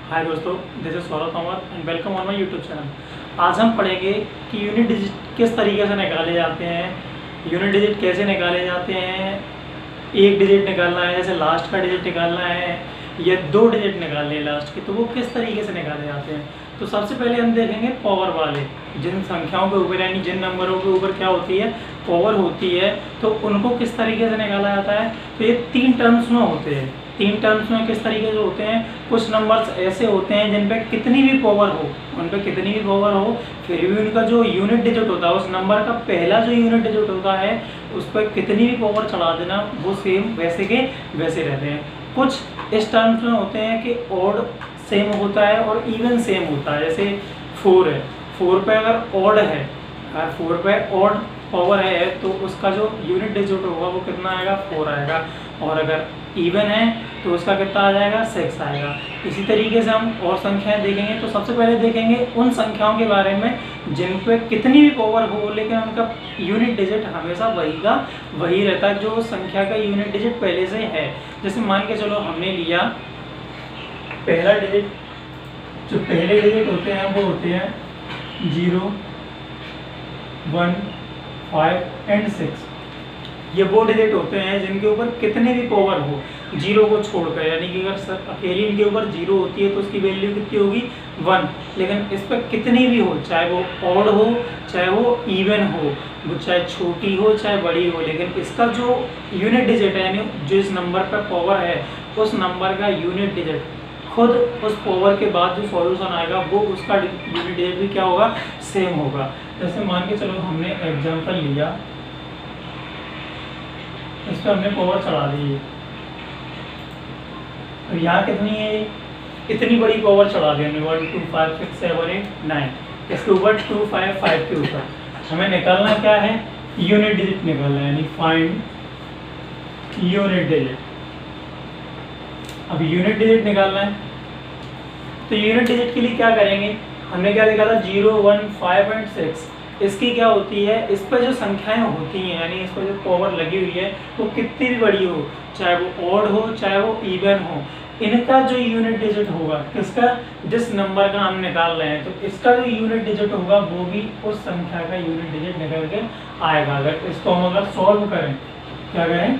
हाय दोस्तों, this is Saurabh Tomar and welcome on my YouTube channel. आज हम पढ़ेंगे कि यूनिट डिजिट किस तरीके से निकाले जाते हैं, यूनिट डिजिट कैसे निकाले जाते हैं, एक डिजिट निकालना है जैसे लास्ट का डिजिट निकालना है या दो डिजिट निकालने हैं लास्ट के, तो वो किस तरीके से निकाले जाते हैं। तो सबसे पहले हम देखेंगे पावर वाले, जिन संख्याओं के ऊपर यानी जिन नंबरों के ऊपर क्या होती है, पावर होती है, तो उनको किस तरीके से निकाला जाता है। तो ये तीन टर्म्स में होते हैं। तीन टर्म्स में किस तरीके से होते हैं, कुछ नंबर्स ऐसे होते हैं जिन पे कितनी भी पावर हो, उन पे कितनी भी पावर हो, फिर भी उनका जो यूनिट डिजिट होता है, उस नंबर का पहला जो यूनिट डिजिट होता है उस पर कितनी भी पावर चढ़ा देना, वो सेम वैसे के वैसे रहते हैं। कुछ इस टर्म्स में होते हैं कि ऑड सेम होता है और इवन सेम होता है। जैसे 4 है, 4 पे अगर ऑड है, अगर 4 पे ऑड पावर है तो उसका जो यूनिट डिजिट होगा वो कितना आएगा, 4 आएगा। और अगर इवन है तो उसका कितना आ जाएगा, 6 आएगा। इसी तरीके से हम और संख्याएं देखेंगे। तो सबसे पहले देखेंगे उन संख्याओं के बारे में जिन पे कितनी भी पावर हो लेकिन उनका यूनिट डिजिट हमेशा वही रहता है जो संख्या का यूनिट डिजिट पहले से है। जैसे मान के चलो हमने लिया पहला डिजिट, जो पहले डिजिट होते हैं वो होते हैं 0, 1, 5 एंड 6। ये वो डिजिट होते हैं जिनके ऊपर कितने भी पावर हो, जीरो को छोड़कर, यानी कि अगर अकेली इनके ऊपर जीरो होती है तो उसकी वैल्यू कितनी होगी, 1। लेकिन इस पर कितनी भी हो, चाहे वो ऑड हो चाहे वो इवन हो, वो चाहे छोटी हो चाहे बड़ी हो, लेकिन इसका जो यूनिट डिजिट है यानी जो इस नंबर पर पावर है उस नंबर का यूनिट डिजिट खुद उस पावर के बाद जो सॉल्यूशन आएगा वो उसका यूनिट डिजिट भी क्या होगा, सेम होगा। जैसे मान के चलो हमने एग्जांपल लिया, इस पर हमने पावर चढ़ा दी है, और यहाँ कितनी है, इतनी बड़ी पावर चढ़ा दी हमने, 1 2 5 6 7 8 9, इसके ऊपर 2 5 5 के ऊपर हमें निकालना क्या है, यूनिट डिजिट निकालना है, यानी फाइंड यूनिट डिजिट। अब यूनिट डिजिट निकालना है तो यूनिट डिजिट के लिए क्या करेंगे, हमने क्या देखा था, 0 1 5 एंड 6। इसकी क्या होती है, इस पर जो संख्याएं होती हैं यानी इस पर जो पावर लगी हुई है वो कितनी भी बड़ी हो, चाहे वो ऑड हो चाहे वो इवन हो, इनका जो यूनिट डिजिट होगा, किसका, जिस नंबर का हम निकाल रहे हैं, तो इसका जो यूनिट डिजिट होगा वो भी उस संख्या का यूनिट डिजिट निकल के आएगा। अगर इसको हम अगर सॉल्व करें, क्या करें,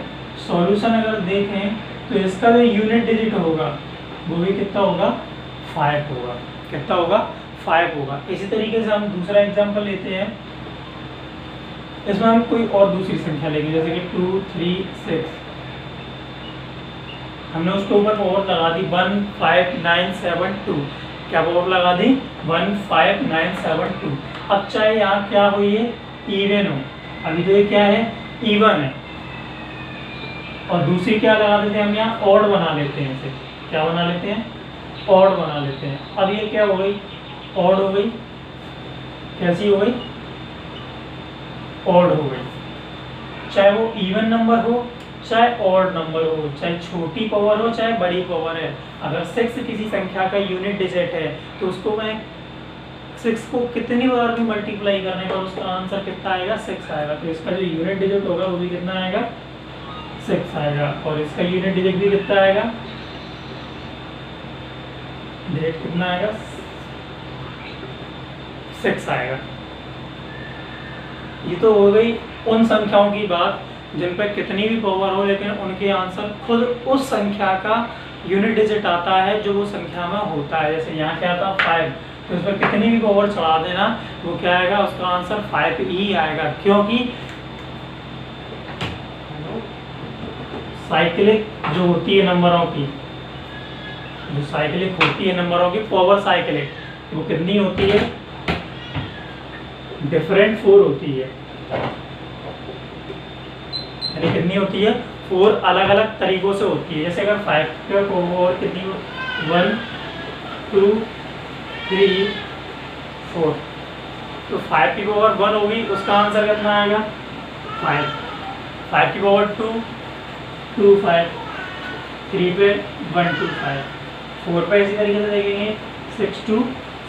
सॉल्यूशन अगर देखें तो इसका जो यूनिट डिजिट होगा वो भी कितना होगा, 5 होगा। कितना होगा, 5 होगा। इसी तरीके से हम दूसरा एग्जांपल लेते हैं, इसमें हम कोई और दूसरी संख्या लेंगे, जैसे कि 2 3 6। हमने उसके ऊपर पावर लगा दी 1 5 9 7 2। क्या पावर लगा दी, 1 5 9 7 2। अब चाहे यहाँ क्या हो, ये इवन हो, अभी तो ये क्या है, इवन है, और दूसरी क्या लगा देते हैं हम, यहाँ ऑड बना लेते हैं, इसे क्या बना लेते हैं, ऑड बना लेते हैं। अब ये क्या हो गई, ऑड हो गई, कैसी हो गई, ऑड हो गई। चाहे वो इवन नंबर हो चाहे ऑड नंबर हो, चाहे छोटी पावर हो चाहे बड़ी पावर है, अगर 6 किसी संख्या का यूनिट डिजिट है तो उसको मैं 6 को कितनी बार भी मल्टीप्लाई करने पर उसका आंसर कितना आएगा, 6 आएगा। तो इसका जो यूनिट डिजिट होगा वो भी कितना आएगा, 6 आएगा। और इसका यूनिट डिजिट भी कितना आएगा, डिजिट कितना आएगा, 6 आएगा। ये तो हो गई उन संख्याओं की बात जिन पे कितनी भी पावर हो लेकिन उनके आंसर खुद उस संख्या का यूनिट डिजिट आता है जो वो संख्या में होता है। जैसे यहाँ क्या था, 5, तो इस पर कितनी भी पावर चढ़ा देना वो क्या आएगा, उसका आंसर 5 ही आएगा, क्योंकि साइक्लिक जो होती है नंबरों की, जो साइक्लिक होती है नंबरों की पावर साइक्लिक, वो कितनी होती है, डिफरेंट 4 होती है, यानी कितनी होती है, 4 अलग अलग तरीकों से होती है। जैसे अगर 5 का पावर कितनी, 1 2 3 4, तो 5 की पावर 1 होगी, उसका आंसर कितना आएगा, 5। 5 की पावर 2 2 5, 3 पे 1 2 5, 4 पे इसी तरीके से देखेंगे 6 2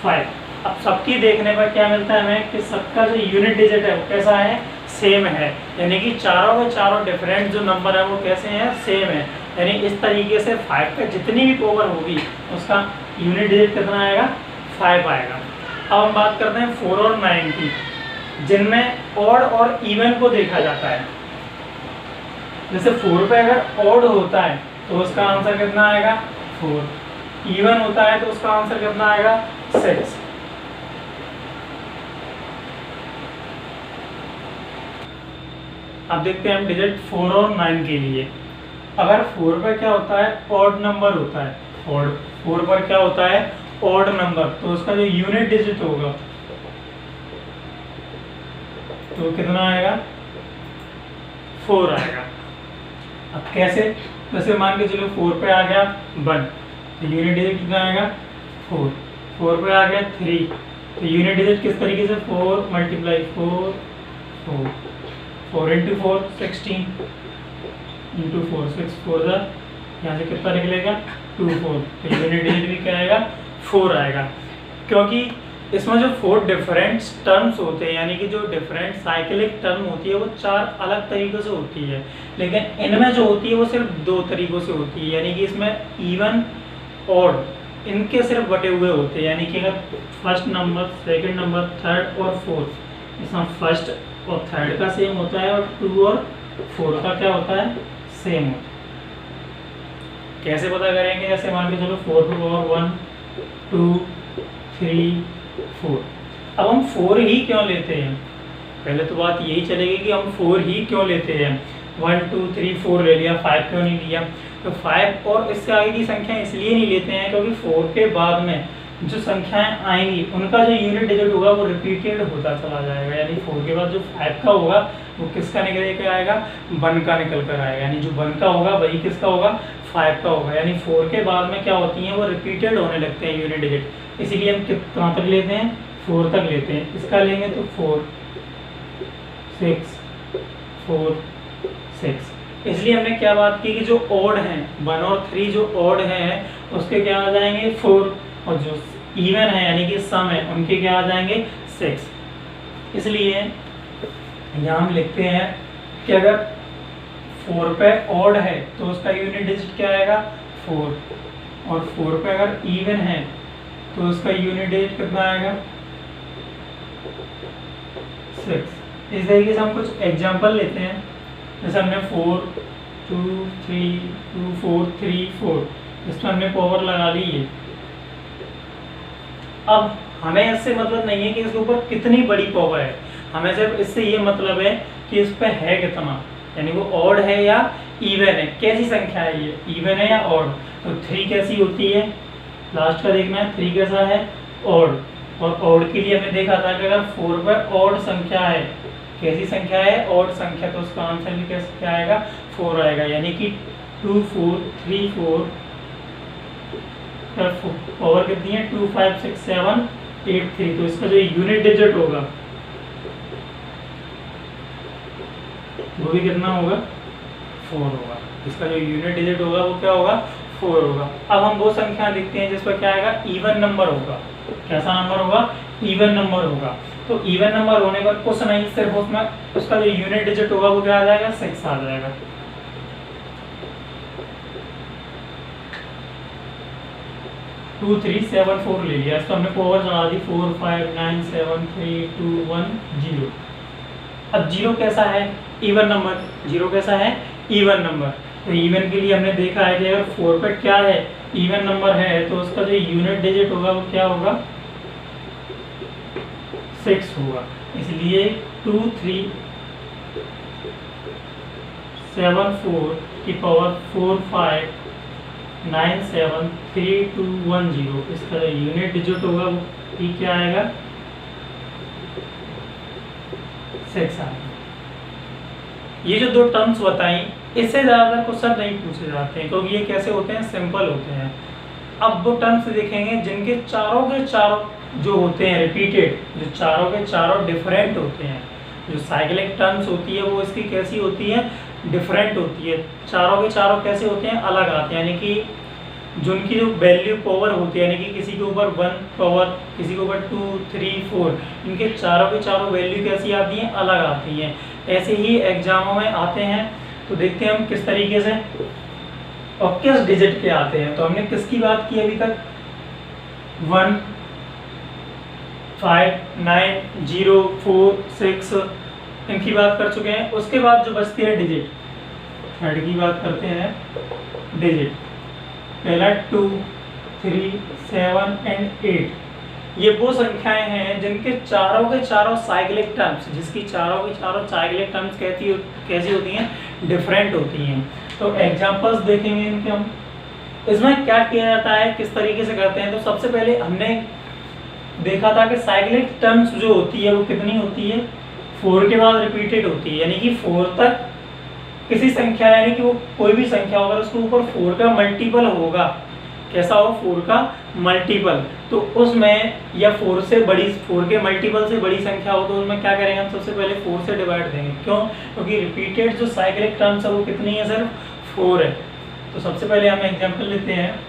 5। अब सबकी देखने पर क्या मिलता है हमें कि सबका जो यूनिट डिजिट है वो कैसा है, सेम है, यानी कि चारों के चारों डिफरेंट जो नंबर है वो कैसे हैं, सेम है। यानी इस तरीके से 5 पे जितनी भी पावर होगी उसका यूनिट डिजिट कितना आएगा, 5 आएगा। अब हम बात करते हैं 4 और 9 की, जिनमें ऑड और इवन को देखा जाता है। जैसे 4 पे अगर ऑड होता है तो उसका आंसर कितना आएगा, 4, इवन होता है तो उसका आंसर कितना आएगा, 6। अब देखते हैं हम डिजिट 4 और 9 के लिए। अगर 4 पर क्या होता है, ऑड नंबर होता है, 4 पर क्या होता है, ऑड नंबर, तो उसका जो यूनिट डिजिट होगा तो कितना आएगा, 4 आएगा। अब कैसे, जैसे मान के चलो 4 पे आ गया 1 तो यूनिट डिजिट कितना आएगा, 4, 4 पे आ गया 3 तो यूनिट डिजिट किस तरीके से, 4 × 4 4 4 × 4 16 × 4 6 4 यहाँ से कितना निकलेगा, 2 4, तो यूनिट डिजिट भी क्या आएगा, 4 आएगा। क्योंकि इसमें जो 4 डिफरेंट टर्म्स होते हैं, यानी कि जो डिफरेंट साइक्लिक टर्म होती है वो 4 अलग तरीक़ों से होती है, लेकिन इनमें जो होती है वो सिर्फ 2 तरीक़ों से होती है। यानी कि इसमें इवन ऑड इनके सिर्फ बटे हुए होते हैं। यानी कि अगर first number, second number, third और फोर्थ, इसमें फर्स्ट और थर्ड का सेम होता है और 2 और 4 का क्या होता है, सेम होता है। कैसे पता करेंगे, जैसे मान के चलो 4 की पावर 1 2 3 4। अब हम 4 ही क्यों लेते हैं, पहले तो बात यही चलेगी कि हम 4 ही क्यों लेते हैं। 1 2 3 4 ले लिया, 5 क्यों नहीं लिया। तो 5 और इससे आगे की संख्या इसलिए नहीं लेते हैं क्योंकि 4 के बाद में जो संख्याएं आएंगी उनका जो यूनिट डिजिट होगा वो रिपीटेड होता चला जाएगा। यानी 4 के बाद जो 5 का होगा वो किसका निकल के आएगा, 1 का निकल कर आएगा। यानी जो 1 का होगा वही किसका होगा, 5 का होगा। यानी 4 के बाद में क्या होती हैं, वो रिपीटेड होने लगते हैं यूनिट डिजिट। इसीलिए हम कहाँ तक लेते हैं, 4 तक लेते हैं। इसका लेंगे तो 4 6 4 6। इसलिए हमने क्या बात की कि जो ऑड हैं 1 और 3 जो ऑड हैं उसके क्या आ जाएंगे 4, और जो इवन है यानी कि सम है उनके क्या आ जाएंगे 6। इसलिए यहाँ हम लिखते हैं कि अगर 4 पे ऑड है तो उसका यूनिट डिजिट क्या आएगा 4, और 4 पे अगर इवन है तो उसका यूनिट डिजिट कितना आएगा 6। इस तरीके से हम कुछ एग्जांपल लेते हैं। जैसे हमने 4 2 3 2 4 3 4, इसमें हमने पावर लगा ली है। अब हमें इससे मतलब नहीं है कि इसके ऊपर कितनी बड़ी पावर है, हमें सिर्फ इससे ये मतलब है कि इस पे है कितना, यानी वो ऑड है या इवन है, कैसी संख्या है ये, इवन है या ऑड। तो 3 कैसी होती है, लास्ट का देखना है 3 कैसा है, ऑड। और ऑड के लिए हमने देखा था कि अगर 4 पर ऑड संख्या है, कैसी संख्या है, ऑड संख्या, तो उसका आंसर भी कैसे क्या आएगा 4 आएगा। यानी कि 2 4 3 4 पावर कितनी है 2 5 6 7 8 3, तो इसका जो यूनिट डिजिट होगा वो भी कितना होगा 4 होगा। इसका जो यूनिट डिजिट होगा वो क्या होगा 4 होगा। अब हम वो संख्या देखते हैं जिस पर क्या आएगा इवन नंबर होगा। कैसा नंबर होगा, इवन नंबर होगा। तो इवन नंबर होने पर कुछ नहीं, सिर्फ उसमें उसका जो यूनिट डिजिट होगा वो क्या आ जाएगा 6 आ जाएगा। 2 3 7 4 ले लिया, इसको हमने पावर चढ़ा दी 4 5 9 7 3 2 1 0। अब 0 कैसा है, इवन नंबर। 0 कैसा है, इवन नंबर। तो इवन के लिए हमने देखा है कि अगर 4 पे क्या है, इवन नंबर है, तो उसका जो यूनिट डिजिट होगा वो क्या होगा 6 होगा। इसलिए 2 3 7 4 की पावर 4 5 9 7 3 2 1 0, इसका जो यूनिट डिजिट होगा वो ही क्या आएगा 6 आएगा। ये जो 2 टर्म्स बताई, इससे ज़्यादातर क्वेश्चन नहीं पूछे जाते हैं क्योंकि ये कैसे होते हैं, सिंपल होते हैं। अब वो टर्म्स देखेंगे जिनके चारों के चारों जो होते हैं रिपीटेड, जो चारों के चारों डिफरेंट होते हैं। जो साइक्लिक टर्म्स होती है वो इसकी कैसी होती है, डिफरेंट होती है। चारों के चारों कैसे होते हैं, अलग आते हैं। यानी कि जो उनकी जो वैल्यू पावर होती है, यानी कि किसी के ऊपर 1 पावर, किसी के ऊपर 2 3 4, इनके चारों के चारों वैल्यू कैसी आती हैं, अलग आती हैं। ऐसे ही एग्जामों में आते हैं। तो देखते हैं हम किस तरीके से और किस डिजिट के आते हैं। तो हमने किसकी बात की अभी तक, 1 5 9 0 4 6 इनकी बात कर चुके हैं। उसके बाद जो बचती है डिजिट, थर्ड की बात करते हैं डिजिट। पहला 2 3 7 एंड 8, ये वो संख्याएं हैं जिनके चारों के चारों साइक्लिक टर्म्स, जिसकी चारों की चारों साइक्लिक टर्म्स कैसी होती हैं, डिफरेंट होती हैं। तो एग्जांपल्स देखेंगे इनके हम। इसमें क्या किया जाता है, किस तरीके से करते हैं। तो सबसे पहले हमने देखा था कि साइक्लिक टर्म्स जो होती है वो कितनी होती है, 4 के बाद रिपीटेड होती है, यानी कि 4 तक किसी संख्या, यानी कि वो कोई भी संख्या होगा उसके ऊपर 4 का मल्टीपल होगा। कैसा हो, 4 का मल्टीपल। तो उसमें या 4 से बड़ी, 4 के मल्टीपल से बड़ी संख्या हो तो उसमें क्या करेंगे हम, सबसे पहले 4 से डिवाइड देंगे। क्यों? क्योंकि रिपीटेड जो साइक्लिक टर्म्स है वो कितनी है, सिर्फ 4 है। तो सबसे पहले हम एग्जांपल लेते हैं,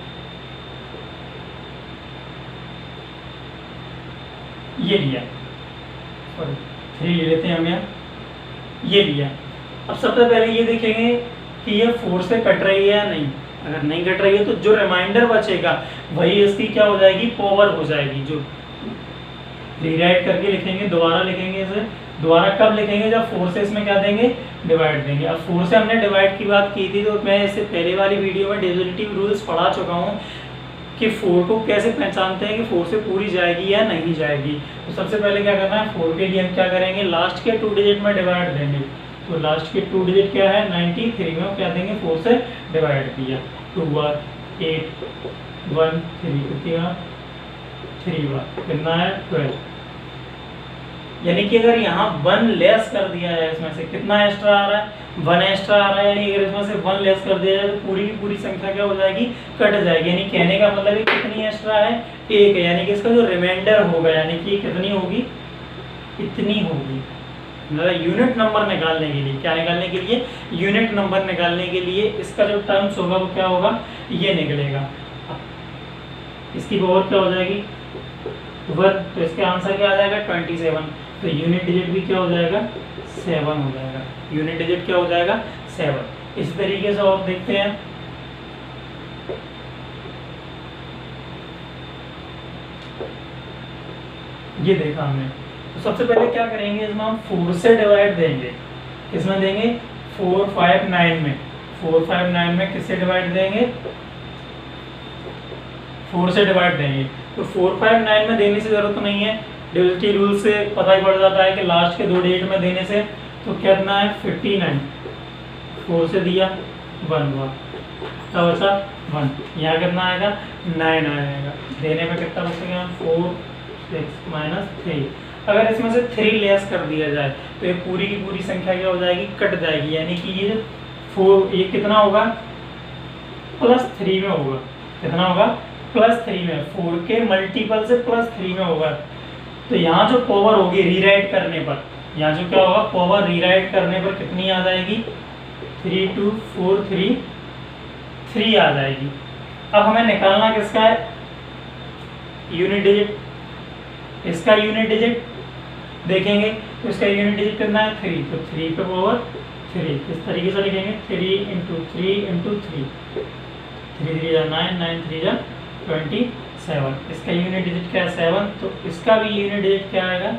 ये लिया, सॉरी 3 ले लेते हैं हम यहाँ, ये लिया। अब सबसे पहले ये देखेंगे कि ये 4 से कट रही है या नहीं। अगर नहीं कट रही है तो जो रिमाइंडर बचेगा वही इसकी क्या हो जाएगी, पावर हो जाएगी। जो रीराइट करके लिखेंगे, दोबारा लिखेंगे इसे, दोबारा कब लिखेंगे, जब 4 से इसमें क्या देंगे, डिवाइड देंगे। अब 4 से हमने डिवाइड की बात की थी, तो मैं इससे पहले वाली वीडियो में डिविजिटिव रूल्स पढ़ा चुका हूँ कि 4 को कैसे पहचानते हैं कि 4 से पूरी जाएगी या नहीं जाएगी। तो सबसे पहले क्या करना है, 4 के लिए हम क्या करेंगे, लास्ट के 2 डिजिट में डिवाइड देंगे। तो लास्ट के 2 डिजिट क्या है, 93 में क्या देंगे, 4 से डिवाइड किया। 2 बार 8 1 3 कितना, 3 बार कितना है, 12। यानी कि अगर यहाँ 1 लेस कर दिया जाए, इसमें से कितना एक्स्ट्रा आ रहा है, 1 एक्स्ट्रा आ रहा है। यानी अगर इसमें से 1 लेस कर दिया जाए तो पूरी की पूरी संख्या क्या हो जाएगी, कट जाएगी। यानी कहने का मतलब है कितनी एक्स्ट्रा है, 1 है। यानी कि इसका जो रिमाइंडर होगा, यानी कि कितनी होगी, इतनी होगी। मतलब यूनिट नंबर निकालने के लिए, क्या निकालने के लिए, यूनिट नंबर निकालने के लिए इसका जो टर्म्स होगा वो क्या होगा, ये निकलेगा। इसकी पावर क्या हो जाएगी, 1। तो इसके आंसर क्या आ जाएगा, 27। तो यूनिट डिजिट भी क्या हो जाएगा, 7 हो जाएगा। यूनिट डिजिट क्या हो जाएगा, 7। इस तरीके से और देखते हैं, ये देखा हमने। तो सबसे पहले क्या करेंगे, इसमें हम 4 से डिवाइड देंगे। किसमें देंगे, 4 5 9 में। 4 5 9 में किससे डिवाइड देंगे, 4 से डिवाइड देंगे। तो 4 5 9 में देने से जरूरत नहीं है, डिविजिटिव रूल से पता ही पड़ जाता है कि लास्ट के 2 डिजिट में देने से। तो कितना है, 59। 4 से दिया 1 बार, तब बचा 1। यहाँ कितना आएगा, 9 आएगा। देने में कितना बचेगा, 4 6 माइनस 3। अगर इसमें से 3 लेस कर दिया जाए तो ये पूरी की पूरी संख्या क्या हो जाएगी, कट जाएगी। यानी कि ये 4, ये कितना होगा, +3 में होगा। कितना होगा, +3 में। 4 के मल्टीपल से +3 में होगा। तो यहाँ जो पावर होगी रीराइट करने पर, यहाँ जो क्या होगा, पावर रीराइट करने पर कितनी आ जाएगी, 3 2 4 3 आ जाएगी। अब हमें निकालना किसका है, यूनिट डिजिट। इसका यूनिट डिजिट देखेंगे तो इसका यूनिट डिजिट कितना है, 3। तो 3 पे पावर 3 इस तरीके से लिखेंगे, 3 × 3 × 3। 3 3 जा 9, 9 3 जा 27। इसका यूनिट डिजिट क्या है, 7। तो इसका भी यूनिट डिजिट क्या आएगा,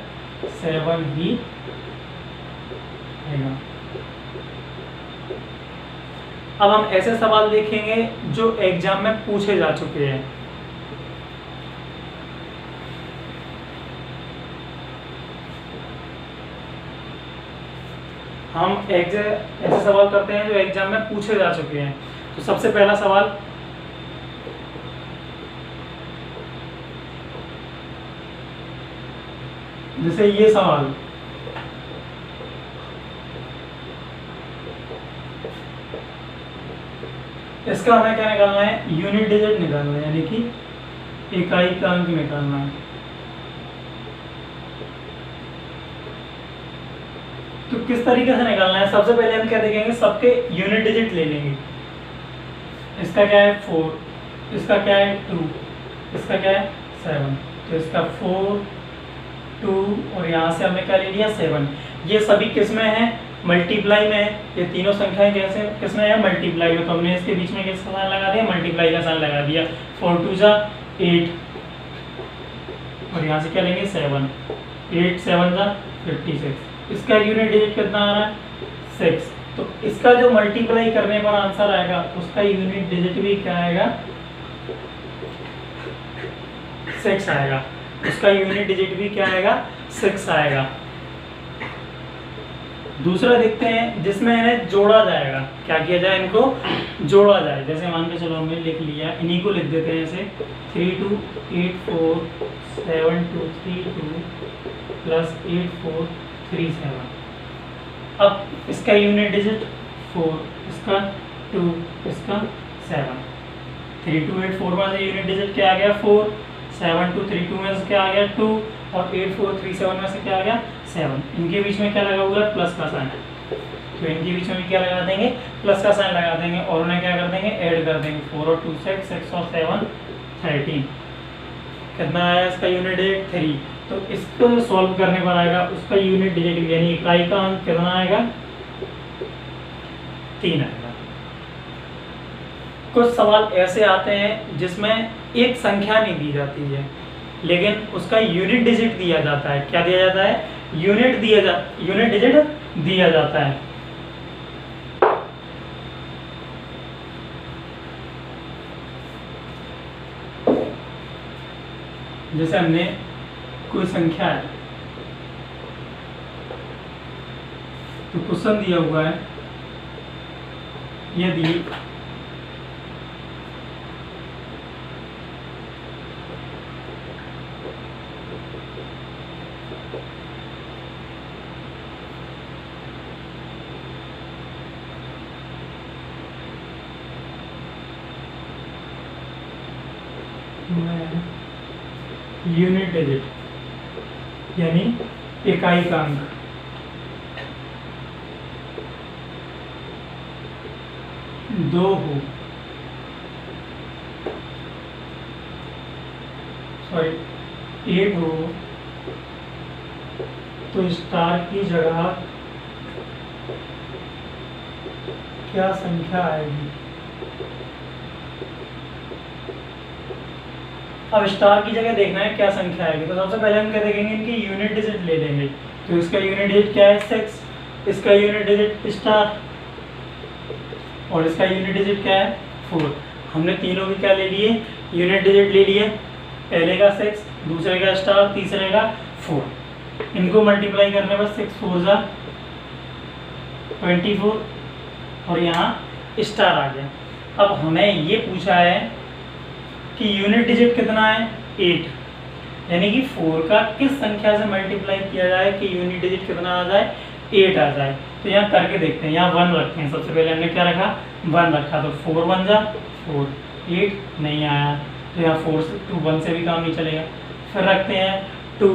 7 ही आएगा। अब हम ऐसे सवाल देखेंगे जो एग्जाम में पूछे जा चुके हैं। हम ऐसे सवाल करते हैं जो एग्जाम में पूछे जा चुके हैं। तो सबसे पहला सवाल, जैसे ये सवाल, इसका हमें क्या निकालना है, यूनिट डिजिट निकालना है, यानी कि इकाई का अंक निकालना है। तो किस तरीके से निकालना है, सबसे पहले हम क्या देखेंगे, सबके यूनिट डिजिट ले लेंगे। इसका क्या है 4, इसका क्या है 2, इसका क्या है 7। तो इसका 4 2 और यहाँ से हमने क्या ले लिया 7। ये सभी किस में है, मल्टीप्लाई में है। ये तीनों संख्याएं कैसे किस में है, मल्टीप्लाई में। तो हमने इसके बीच में किसका साइन लगा दिया, मल्टीप्लाई का साइन लगा दिया। 4 2 जा 8, और यहाँ से क्या लेंगे 7, 8 7 जा 56। इसका यूनिट डिजिट कितना आ रहा है 6। तो इसका जो मल्टीप्लाई करने पर आंसर आएगा उसका यूनिट डिजिट भी क्या आएगा 6 आएगा। उसका यूनिट डिजिट भी क्या आएगा 6 आएगा। दूसरा देखते हैं जिसमें इन्हें जोड़ा जाएगा। क्या किया जाए, इनको जोड़ा जाए। जैसे मान के चलो हमने लिख लिया, इन्हीं को लिख देते हैं ऐसे 32847232 प्लस 8437। अब इसका यूनिट डिजिट 4, इसका 2, इसका 7। 3284 में से यूनिट डिजिट क्या आ गया 4, 7232 में से क्या आ गया 2 और 8437 में से क्या आ गया 7। इनके बीच में क्या लगा हुआ है प्लस का साइन, तो इनके बीच में भी क्या लगा देंगे प्लस का साइन लगा देंगे और उन्हें क्या कर देंगे ऐड कर देंगे। 4 और 2 6, 6 और 7 13। कितना आया इसका यूनिट डिजिट 3। तो इसको सॉल्व करने पर आएगा उसका यूनिट डिजिट यानी इकाई का अंक कितना आएगा 3 आएगा। कुछ सवाल ऐसे आते हैं जिसमें एक संख्या नहीं दी जाती है लेकिन उसका यूनिट डिजिट दिया जाता है। क्या दिया जाता है यूनिट डिजिट दिया जाता है। जैसे हमने कोई संख्या है तो क्वेश्चन दिया हुआ है यदि यूनिट डिजिट यानी इकाई का अंक दो हो, सॉरी 8 हो तो स्टार की जगह क्या संख्या आएगी। अब स्टार की जगह देखना है क्या संख्या आएगी। तो सबसे पहले हम क्या देखेंगे इनकी यूनिट डिजिट ले लेंगे। तो इसका यूनिट डिजिट क्या है 6, इसका यूनिट डिजिट स्टार और इसका यूनिट डिजिट क्या है 4। हमने तीनों की क्या ले लिए यूनिट डिजिट ले लिए, पहले का 6, दूसरे का स्टार, तीसरे का 4। इनको मल्टीप्लाई करने पर 6 4 जा 24 और यहाँ स्टार आ गया। अब हमें ये पूछा है कि यूनिट डिजिट कितना है 8, यानी कि 4 का किस संख्या से मल्टीप्लाई किया जाए कि यूनिट डिजिट कितना आ जाए 8 आ जाए। तो यहाँ करके देखते हैं। यहाँ 1 रखते हैं। सबसे पहले हमने क्या रखा 1 रखा, तो 4 1 जा 4, 8 नहीं आया तो यहाँ 4 से 2 1 से भी काम नहीं चलेगा। फिर रखते हैं 2,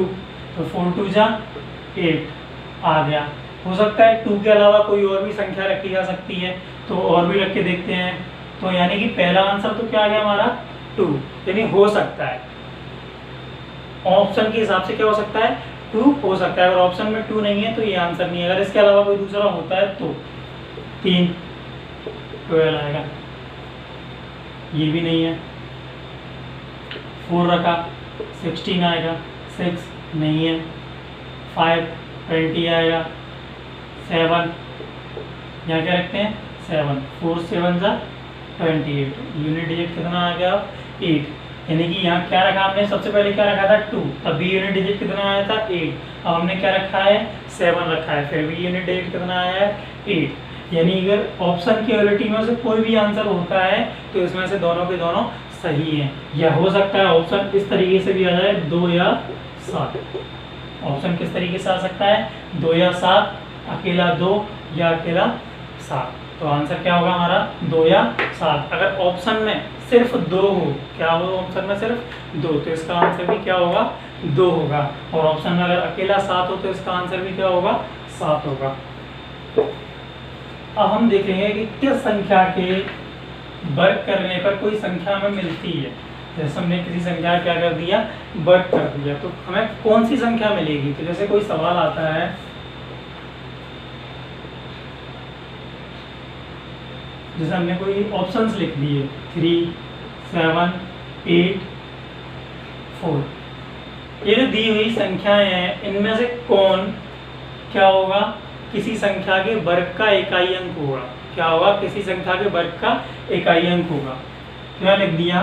तो 4 2 जा 8 आ गया। हो सकता है 2 के अलावा कोई और भी संख्या रखी जा सकती है, तो और भी रख के देखते हैं। तो यानी कि पहला आंसर तो क्या आ गया हमारा 2, यानी हो सकता है ऑप्शन के हिसाब से क्या हो सकता है 2 हो सकता है। अगर ऑप्शन में 2 नहीं है तो ये आंसर नहीं है। अगर इसके अलावा कोई दूसरा होता है तो 3 12 आएगा, ये भी नहीं है। 4 रखा 16 आएगा, 6 नहीं है, 5 20 आएगा, 7 यहाँ क्या रखते हैं 7, 4 7 जा 28। यूनिट डिजिट कितना आ गया 8, यानी कि यहाँ क्या रखा हमने सबसे पहले क्या रखा था 2, तब भी यूनिट डिजिट कितना आया था 8। अब हमने क्या रखा है 7 रखा है, फिर भी यूनिट डिजिट कितना आया है 8। यानी अगर ऑप्शन की क्वालिटी में से कोई भी आंसर होता है तो इसमें से दोनों के दोनों सही हैं। या हो सकता है ऑप्शन इस तरीके से भी आ जाए 2 या 7। ऑप्शन किस तरीके से आ सकता है 2 या 7, अकेला 2 या अकेला 7। तो आंसर क्या होगा हमारा 2 या 7। अगर ऑप्शन में सिर्फ 2 हो, क्या हो ऑप्शन में सिर्फ 2, तो इसका आंसर भी क्या होगा 2 होगा। और ऑप्शन में अगर अकेला 7 हो तो इसका आंसर भी क्या होगा 7 होगा। अब हम देखेंगे कि किस संख्या के वर्ग करने पर कोई संख्या हमें मिलती है। जैसे हमने किसी संख्या क्या कर दिया वर्ग कर दिया, तो हमें कौन सी संख्या मिलेगी। तो जैसे कोई सवाल आता है जैसे हमने कोई ऑप्शंस लिख दिए 3 7 8 4, ये जो दी हुई संख्याएं हैं इनमें से कौन क्या होगा, किसी संख्या के वर्ग का इकाई अंक होगा। क्या होगा, किसी संख्या के वर्ग का इकाई अंक होगा। क्या लिख दिया,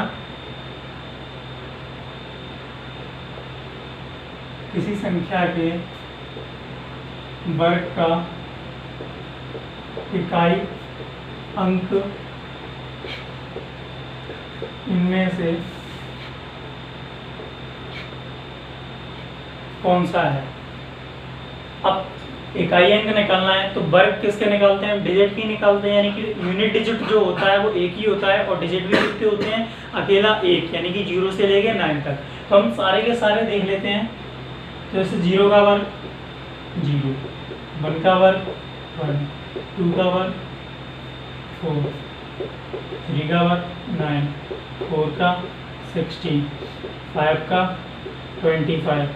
किसी संख्या के वर्ग का इकाई अंक इनमें से कौन सा है। अब इकाई अंक निकालना है तो वर्ग किसके निकालते हैं, डिजिट की निकालते हैं, यानी कि यूनिट डिजिट जो होता है वो एक ही होता है और डिजिट भी कितने होते हैं, अकेला एक, यानी कि 0 से लेके 9 तक। तो हम सारे के सारे देख लेते हैं। तो जैसे 0 का वर्ग 0, 1 का वर्ग 1, 2 का वर्ग 4, 3 का वर्ग 9, 4 का 16, 5 का 25,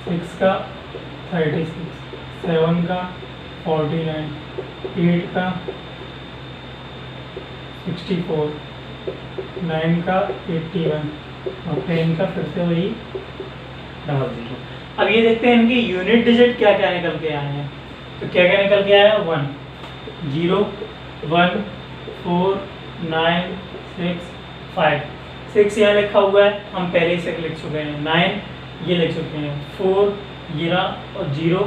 6 का 36, 7 का 49, 8 का 64, 9 का 81 और 10 का फिर से वही 00। अब ये देखते हैं इनके यूनिट डिजिट क्या क्या निकल के आए हैं। तो क्या क्या निकल के आया, 1, 0, 1, 4, 9, 6, 5। 6 यहाँ लिखा हुआ है, हम पहले ही से लिख चुके हैं। 9 ये लिख चुके हैं, 4 ये रहा और 0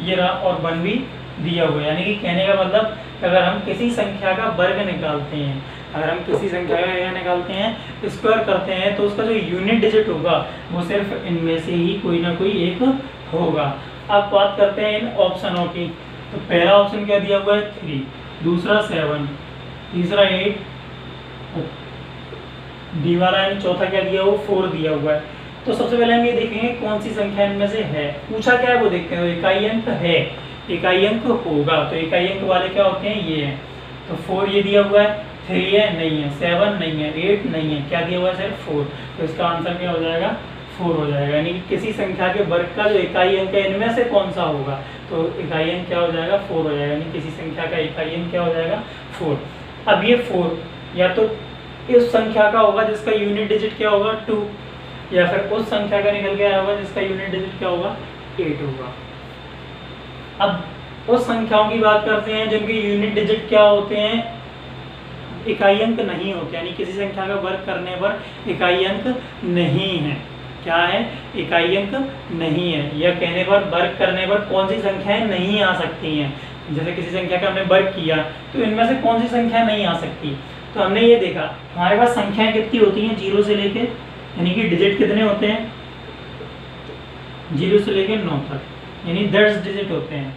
ये रहा और 1 भी दिया हुआ है। यानी कि कहने का मतलब अगर हम किसी संख्या का वर्ग निकालते हैं, अगर हम किसी संख्या का क्या निकालते हैं, स्क्वायर करते हैं, तो उसका जो यूनिट डिजिट होगा वो सिर्फ इनमें से ही कोई ना कोई एक होगा। अब बात करते हैं इन ऑप्शनों की। तो पहला ऑप्शन क्या दिया हुआ है, 3, दूसरा 7, तीसरा 8, डी वाला यानी चौथा क्या दिया हुआ, 4 दिया हुआ है। तो सबसे पहले हम ये देखेंगे कौन सी संख्या इनमें से है। पूछा क्या है वो देखते हैं। इकाई अंक है, इकाई अंक होगा, तो इकाई अंक वाले क्या होते हैं, ये है। तो 4 ये दिया हुआ है, 3 है नहीं है, 7 नहीं है, 8 नहीं है, क्या दिया हुआ है, सिर्फ 4। तो इसका आंसर क्या हो जाएगा, 4 हो जाएगा। यानी कि किसी संख्या के वर्ग का जो इकाई अंक है इनमें से कौन सा होगा, तो इकाई अंक क्या हो जाएगा, 4 हो जाएगा। यानी किसी संख्या का इकाई अंक क्या हो जाएगा, 4। अब ये 4 या तो इस संख्या का होगा जिसका यूनिट डिजिट क्या होगा, 2, या फिर उस संख्या का निकल के आया होगा जिसका यूनिट डिजिट क्या होगा, 8 होगा। अब उस संख्याओं की बात करते हैं जिनके यूनिट डिजिट क्या होते हैं, इकाई अंक नहीं होते, यानी किसी संख्या का वर्ग करने पर इकाई अंक नहीं है। क्या है, इकाई अंक नहीं है। यह कहने पर वर्ग करने पर कौन सी संख्याएं नहीं आ सकती हैं। जैसे किसी संख्या का हमने वर्ग किया तो इनमें से कौन सी संख्या नहीं आ सकती। तो हमने ये देखा हमारे पास संख्याएं कितनी होती हैं, 0 से लेके, यानी कि डिजिट कितने होते हैं, 0 से लेके 9 तक, यानी 10 डिजिट होते हैं।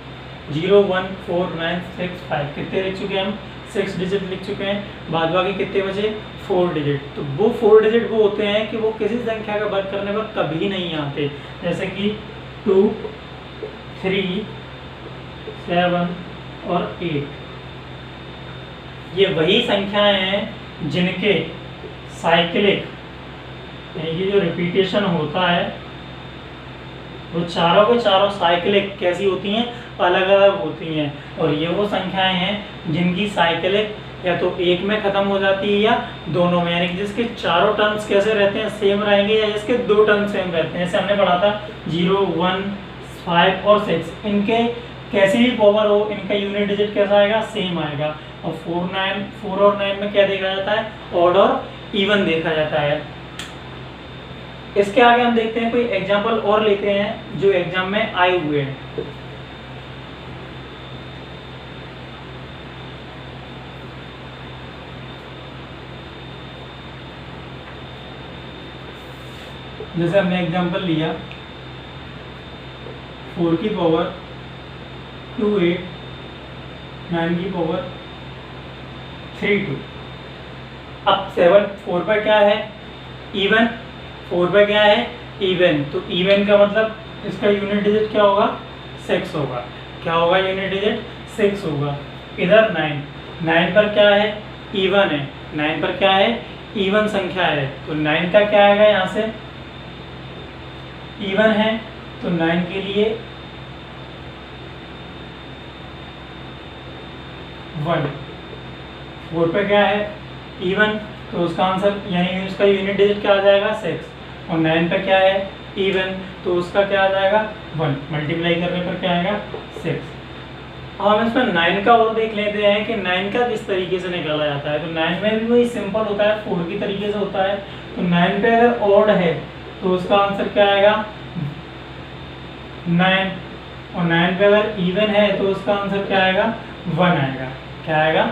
0, 1, 4, 9, 6, 5 कितने लिख चुके हैं हम, 6 डिजिट लिख चुके हैं। बाद बाकी कितने बचे, 4 डिजिट। तो वो 4 डिजिट वो होते हैं कि वो किसी संख्या का वर्ग करने पर कभी नहीं आते। जैसे कि 2, 3, 7 और 8। ये वही संख्याएं हैं जिनके साइक्लिक यानी कि जो रिपीटेशन होता है वो चारों के चारों साइक्लिक कैसी होती हैं, अलग अलग होती हैं। और ये वो संख्याएं हैं जिनकी साइक्लिक या तो एक में खत्म हो जाती है या दोनों में, यानी कि जिसके चारों टर्म्स कैसे रहते हैं, सेम रहेंगे, या जिसके 2 टर्म्स सेम रहते हैं। जैसे हमने पढ़ा था 0, 1, 5 और 6, इनके कैसी भी पावर हो इनका यूनिट डिजिट कैसा आएगा, सेम आएगा। और 4 और 9 में क्या देखा जाता है, ऑड और इवन देखा जाता है। इसके आगे हम देखते हैं कोई एग्जाम्पल और लेते हैं जो एग्जाम में आए हुए हैं। जैसे हमने एग्जाम्पल लिया 4 की पावर 2, 8, 9 की पावर 3, 2। अब 7 4 पर क्या है, इवन, 4 पर क्या है, इवन। तो इवन का मतलब इसका यूनिट डिजिट क्या होगा, 6 होगा। क्या होगा, यूनिट डिजिट 6 होगा। इधर 9 पर क्या है, इवन है। 9 पर क्या है, इवन संख्या है, तो 9 का क्या आएगा, यहाँ से इवन है तो 9 के लिए 1। 4 पे क्या है, इवन, तो उसका आंसर यानी उसका यूनिट डिजिट क्या आ जाएगा, 6। और 9 पे क्या है इवन, तो उसका क्या आ जाएगा 1, मल्टीप्लाई करने पर क्या आएगा 6। अब हम इसमें 9 का और देख लेते हैं कि 9 का किस तरीके से निकाला जाता है। तो 9 में भी वही सिंपल होता है, 4 की तरीके से होता है। तो 9 पे अगर ऑड है तो उसका आंसर क्या आएगा 9, और 9 पे अगर इवन है तो उसका आंसर क्या आएगा 1 आएगा। क्या आएगा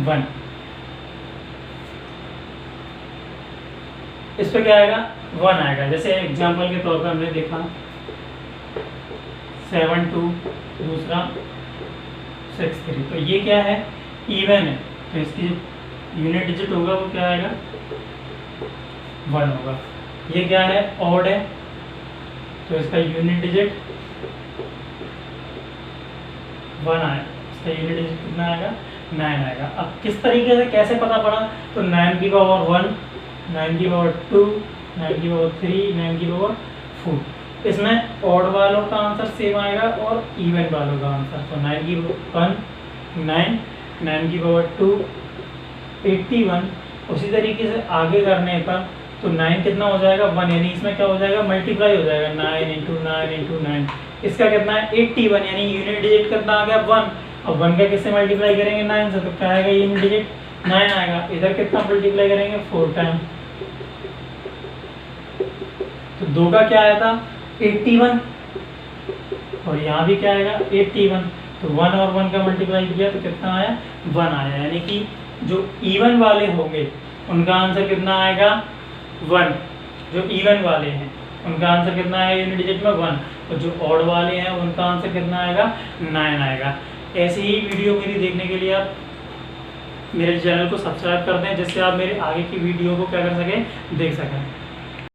1। इस पे क्या आएगा 1 आएगा। जैसे एग्जांपल के तौर पर हमने देखा 7 2, दूसरा 6 3, तो ये क्या है इवन है, तो इसकी यूनिट डिजिट होगा वो क्या आएगा 1 होगा। ये क्या है ऑड है, तो इसका यूनिट डिजिट 1 आएगा, इसका यूनिट डिजिट कितना आएगा 9 आएगा। अब किस तरीके से कैसे पता पड़ा, तो 9 की पावर 1, 9 की पावर 2, 9 की पावर 3, 9 की पावर 4। इसमें ऑड वालों का आंसर सेम आएगा और इवन वालों का आंसर, तो 9 की 1 9, 9 की पावर 2 81। उसी तरीके से आगे करने पर तो 9 कितना हो जाएगा 1, यानी इसमें क्या हो जाएगा मल्टीप्लाई हो जाएगा 9 × 9 × 9। इसका कितना है 81, यानी यूनिट डिजिट कितना आ गया 1। अब 1 का किससे मल्टीप्लाई करेंगे 9 से, तो क्या आएगा यूनिट डिजिट 9 आएगा। इधर कितना मल्टीप्लाई करेंगे 4 टाइम, तो 2 का क्या आया था 81, और यहाँ भी क्या आएगा 81। तो 1 और 1 का मल्टीप्लाई किया तो कितना आया 1 आया, यानी कि जो इवन वाले होंगे उनका आंसर कितना आएगा 1। जो इवन वाले हैं उनका आंसर कितना आएगा यूनिट डिजिट में 1, और जो ऑड वाले हैं उनका आंसर कितना आएगा 9 आएगा। ऐसे ही वीडियो मेरी देखने के लिए आप मेरे चैनल को सब्सक्राइब कर दें, जिससे आप मेरे आगे की वीडियो को क्या कर सकें देख सकें।